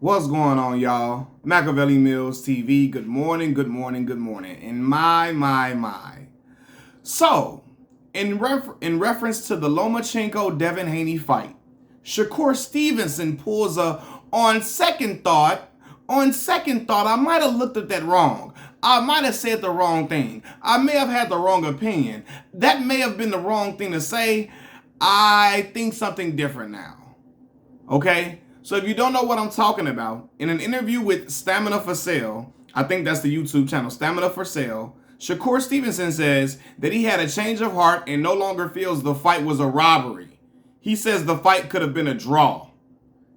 What's going on, y'all? Machiavelli Mills TV. Good morning, good morning, good morning. And my. So, in reference to the Lomachenko-Devin Haney fight, Shakur Stevenson pulls a, on second thought, I might have looked at that wrong. I might have said the wrong thing. I may have had the wrong opinion. That may have been the wrong thing to say. I think something different now. Okay? So if you don't know what I'm talking about, in an interview with Stamina for Sale, I think that's the YouTube channel, Stamina for Sale, Shakur Stevenson says that he had a change of heart and no longer feels the fight was a robbery. He says the fight could have been a draw.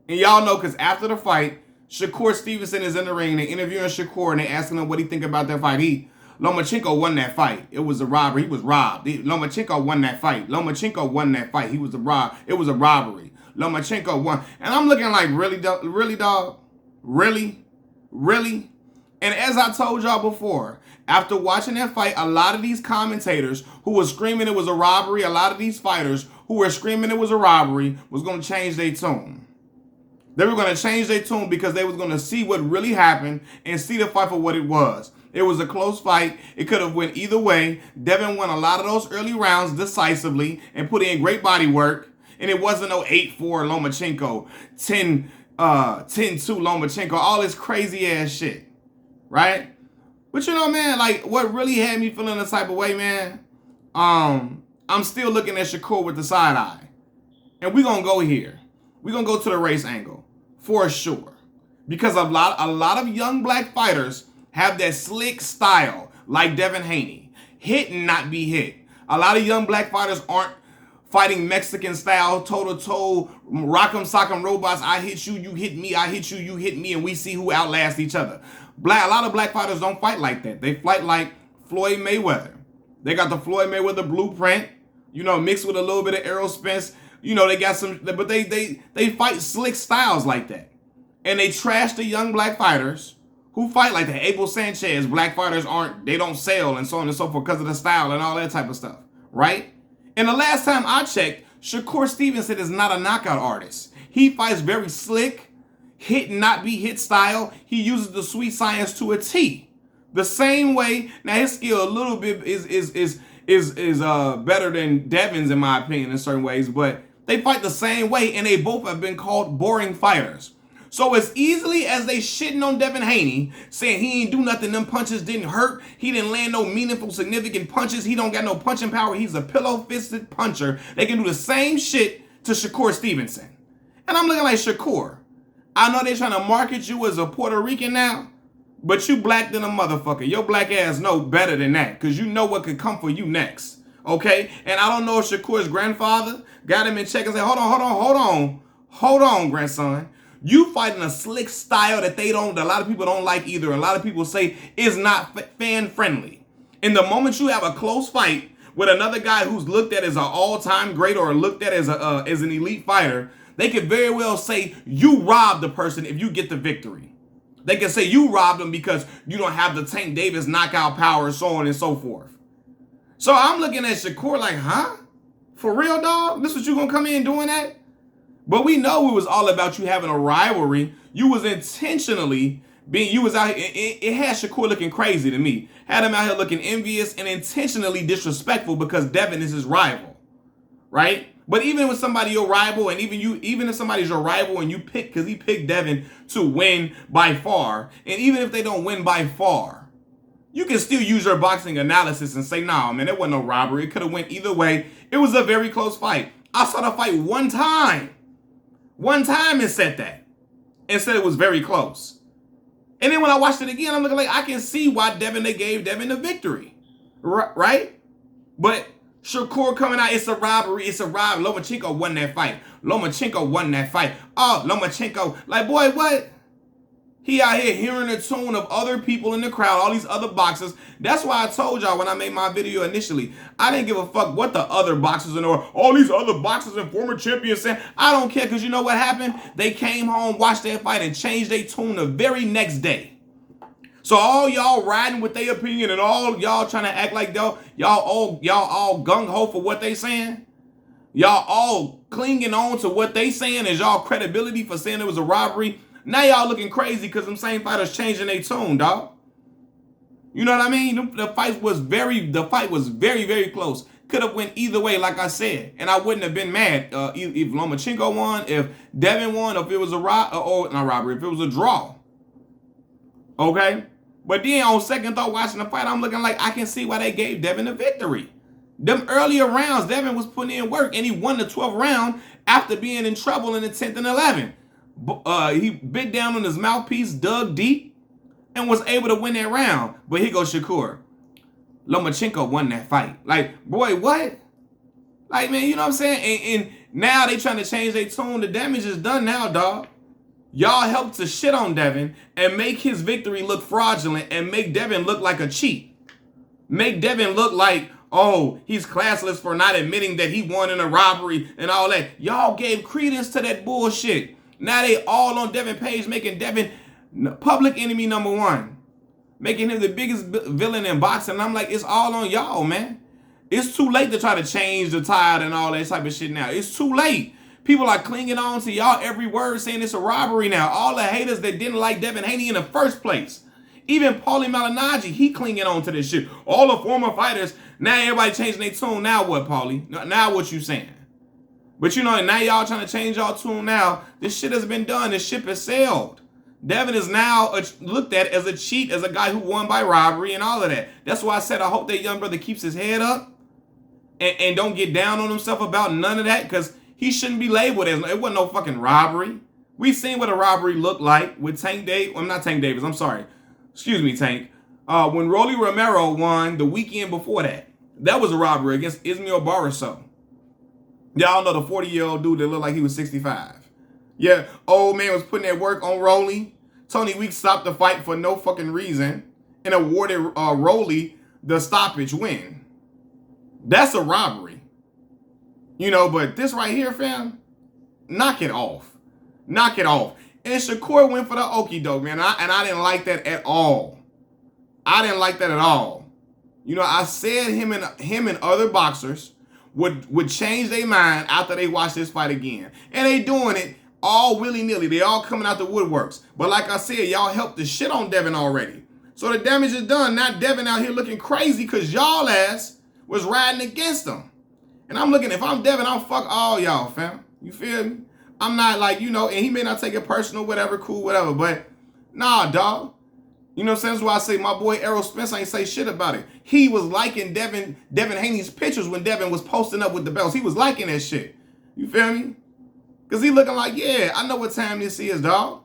And y'all know, because after the fight, Shakur Stevenson is in the ring, they're interviewing Shakur and they're asking him what he think about that fight. Lomachenko won that fight. It was a robbery. He was robbed. Lomachenko won that fight. Lomachenko won that fight. He was robbed. It was a robbery. Lomachenko won. And I'm looking like, really, dog? Really? And as I told y'all before, after watching that fight, a lot of these commentators who were screaming it was a robbery, a lot of these fighters who were screaming it was a robbery, was going to change their tune. They were going to change their tune because they was going to see what really happened and see the fight for what it was. It was a close fight. It could have went either way. Devin won a lot of those early rounds decisively and put in great body work. And it wasn't no 8-4 Lomachenko, 10-2 Lomachenko, all this crazy ass shit, right? But you know, man, like what really had me feeling the type of way, man, I'm still looking at Shakur with the side eye. And we're going to go here. We're going to go to the race angle for sure. Because a lot of young black fighters have that slick style like Devin Haney. Hit and not be hit. A lot of young black fighters aren't fighting Mexican style, toe-to-toe, rock'em sock'em robots. I hit you, you hit me, I hit you, you hit me, and we see who outlasts each other. A lot of black fighters don't fight like that. They fight like Floyd Mayweather. They got the Floyd Mayweather blueprint, mixed with a little bit of aerospace. They got some, but they fight slick styles like that. And they trash the young black fighters who fight like that. Abel Sanchez, black fighters they don't sell and so on and so forth because of the style and all that type of stuff, right? And the last time I checked, Shakur Stevenson is not a knockout artist. He fights very slick, hit and not be hit style. He uses the sweet science to a T. The same way, now his skill a little bit is better than Devin's in my opinion in certain ways, but they fight the same way and they both have been called boring fighters. So as easily as they shitting on Devin Haney, saying he ain't do nothing, them punches didn't hurt, he didn't land no meaningful, significant punches, he don't got no punching power, he's a pillow-fisted puncher, they can do the same shit to Shakur Stevenson. And I'm looking like, Shakur, I know they're trying to market you as a Puerto Rican now, but you black than a motherfucker. Your black ass know better than that, because you know what could come for you next, okay? And I don't know if Shakur's grandfather got him in check and said, hold on, grandson. You fighting a slick style that a lot of people don't like either. A lot of people say is not fan friendly. In the moment you have a close fight with another guy who's looked at as an all-time great or looked at as an elite fighter, they could very well say you robbed the person if you get the victory. They can say you robbed them because you don't have the Tank Davis knockout power, so on and so forth. So I'm looking at Shakur like, huh? For real, dog? This what you gonna come in doing that? But we know it was all about you having a rivalry. You was intentionally you was out here. It had Shakur looking crazy to me. Had him out here looking envious and intentionally disrespectful because Devin is his rival, right? But even with somebody your rival, and even if somebody's your rival and you pick, because he picked Devin to win by far, and even if they don't win by far, you can still use your boxing analysis and say, nah, man, it wasn't no robbery. It could have went either way. It was a very close fight. I saw the fight one time and said that. And said it was very close. And then when I watched it again, I'm looking like, I can see why they gave Devin the victory. Right? But Shakur coming out, it's a robbery. Lomachenko won that fight. Oh, Lomachenko. Like, boy, what? He out here hearing the tune of other people in the crowd, all these other boxers. That's why I told y'all when I made my video initially, I didn't give a fuck what the other boxers and all these other boxers and former champions said. I don't care, because you know what happened? They came home, watched their fight, and changed their tune the very next day. So all y'all riding with their opinion and all y'all trying to act like y'all all gung-ho for what they saying. Y'all all clinging on to what they saying as y'all credibility for saying it was a robbery. Now y'all looking crazy because them same fighters changing their tune, dog. You know what I mean? The fight was very, very close. Could have went either way, like I said, and I wouldn't have been mad if Lomachenko won, if Devin won, if it was a not robbery, if it was a draw. Okay, but then on second thought, watching the fight, I'm looking like I can see why they gave Devin the victory. Them earlier rounds, Devin was putting in work, and he won the 12th round after being in trouble in the 10th and 11th. He bit down on his mouthpiece, dug deep, and was able to win that round. But here goes Shakur. Lomachenko won that fight. Like, boy, what? Like, man, you know what I'm saying? And now they trying to change their tune. The damage is done now, dog. Y'all helped to shit on Devin and make his victory look fraudulent and make Devin look like a cheat. Make Devin look like, oh, he's classless for not admitting that he won in a robbery and all that. Y'all gave credence to that bullshit. Now they all on Devin page, making Devin public enemy #1. Making him the biggest villain in boxing. And I'm like, it's all on y'all, man. It's too late to try to change the tide and all that type of shit now. It's too late. People are clinging on to y'all every word saying it's a robbery now. All the haters that didn't like Devin Haney in the first place. Even Paulie Malignaggi, he clinging on to this shit. All the former fighters, now everybody changing their tune. Now what, Paulie? Now what you saying? But you know, now y'all trying to change y'all tune now. This shit has been done. This ship has sailed. Devin is now looked at as a cheat, as a guy who won by robbery and all of that. That's why I said I hope that young brother keeps his head up and don't get down on himself about none of that, because he shouldn't be labeled as, it wasn't no fucking robbery. We seen what a robbery looked like with Tank Davis. I'm not Tank Davis, I'm sorry. Excuse me, Tank. When Rolly Romero won the weekend before that, that was a robbery against Ismael Barroso. Y'all know the 40-year-old dude that looked like he was 65. Yeah, old man was putting that work on Rolly. Tony Weeks stopped the fight for no fucking reason and awarded Rolly the stoppage win. That's a robbery. You know, but this right here, fam, knock it off. Knock it off. And Shakur went for the okie doke, man. And I didn't like that at all. I didn't like that at all. You know, I said him and other boxers would change their mind after they watch this fight again. And they doing it all willy-nilly. They all coming out the woodworks. But like I said, y'all helped the shit on Devin already. So the damage is done. Now Devin out here looking crazy because y'all ass was riding against him. And I'm looking, if I'm Devin, I'm fuck all y'all, fam. You feel me? I'm not like, you know, and he may not take it personal, whatever, cool, whatever. But nah, dog. You know what I'm saying? That's why I say my boy Errol Spence ain't say shit about it. He was liking Devin Haney's pictures when Devin was posting up with the belts. He was liking that shit. You feel me? Because he looking like, yeah, I know what time this is, dog.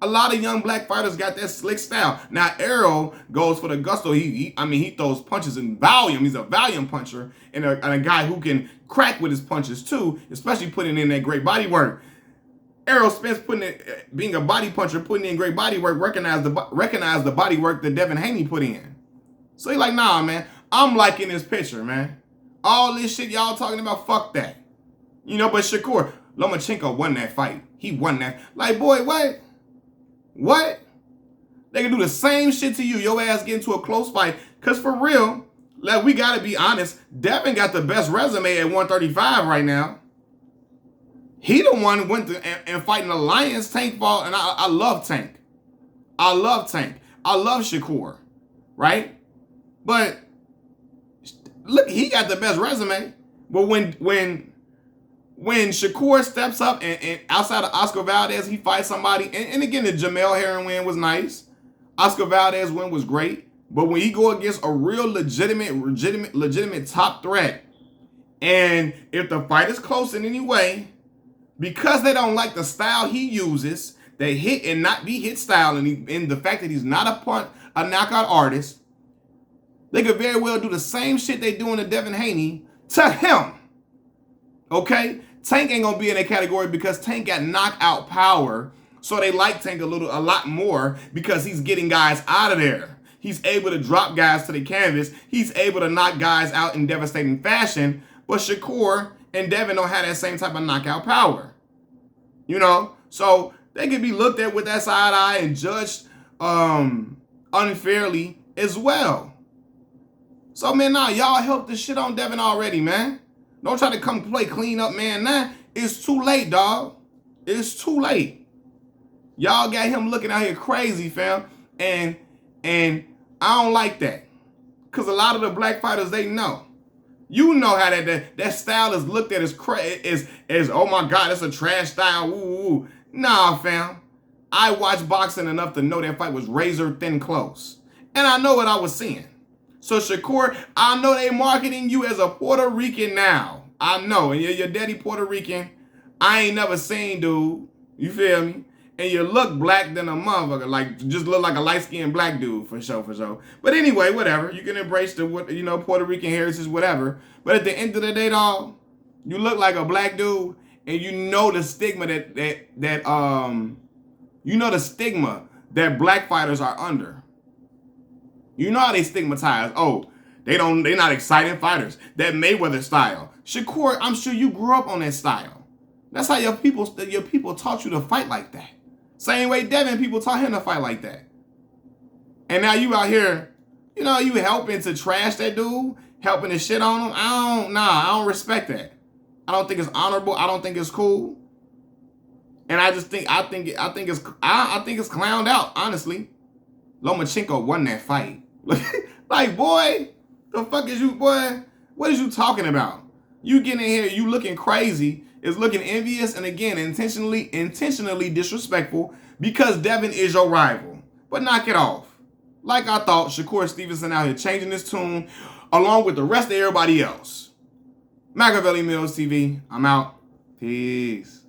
A lot of young black fighters got that slick style. Now, Errol goes for the gusto. He throws punches in volume. He's a volume puncher and a guy who can crack with his punches, too, especially putting in that great body work. Errol Spence being a body puncher, putting in great body work, recognize the body work that Devin Haney put in. So he like, nah, man, I'm liking this picture, man. All this shit y'all talking about, fuck that. You know, but Shakur, Lomachenko won that fight. He won that. Like, boy, what? What? They can do the same shit to you. Your ass get into a close fight. Because for real, like, we got to be honest, Devin got the best resume at 135 right now. He the one who went to and fighting the Lions. Tank fought, and I love Tank. I love Tank. I love Shakur, right? But look, he got the best resume. But when Shakur steps up and outside of Oscar Valdez, he fights somebody, and again, the Jamel Herring win was nice. Oscar Valdez win was great. But when he go against a real legitimate top threat, and if the fight is close in any way, because they don't like the style he uses, they hit and not be hit style, and the fact that he's not a knockout artist, they could very well do the same shit they doing to Devin Haney to him. Okay? Tank ain't gonna be in that category because Tank got knockout power, so they like Tank a lot more because he's getting guys out of there. He's able to drop guys to the canvas. He's able to knock guys out in devastating fashion, but Shakur and Devin don't have that same type of knockout power. You know, so they can be looked at with that side eye and judged unfairly as well. So, man, nah, y'all helped the shit on Devin already, man. Don't try to come play clean up, man. Nah, it's too late, dog. It's too late. Y'all got him looking out here crazy, fam. And I don't like that. Because a lot of the black fighters, they know. You know how that style is looked at as oh my God, that's a trash style. Ooh. Nah, fam. I watched boxing enough to know that fight was razor thin close. And I know what I was seeing. So Shakur, I know they marketing you as a Puerto Rican now. I know. And your daddy Puerto Rican. I ain't never seen, dude. You feel me? And you look black than a motherfucker. Like, just look like a light-skinned black dude, for sure. But anyway, whatever. You can embrace the, Puerto Rican heritage, whatever. But at the end of the day, dog, you look like a black dude, and you know the stigma that black fighters are under. You know how they stigmatize. Oh, they're not exciting fighters. That Mayweather style. Shakur, I'm sure you grew up on that style. That's how your people taught you to fight like that. Same way Devin people taught him to fight like that. And now you out here, you helping to trash that dude, helping to shit on him. I don't respect that. I don't think it's honorable. I don't think it's cool. And I think it's clowned out, honestly. Lomachenko won that fight. Like, boy, the fuck is you, boy? What is you talking about? You getting in here, you looking crazy, is looking envious, and again, intentionally disrespectful because Devin is your rival. But knock it off. Like I thought, Shakur Stevenson out here changing his tune along with the rest of everybody else. Machiavelli Mills TV, I'm out. Peace.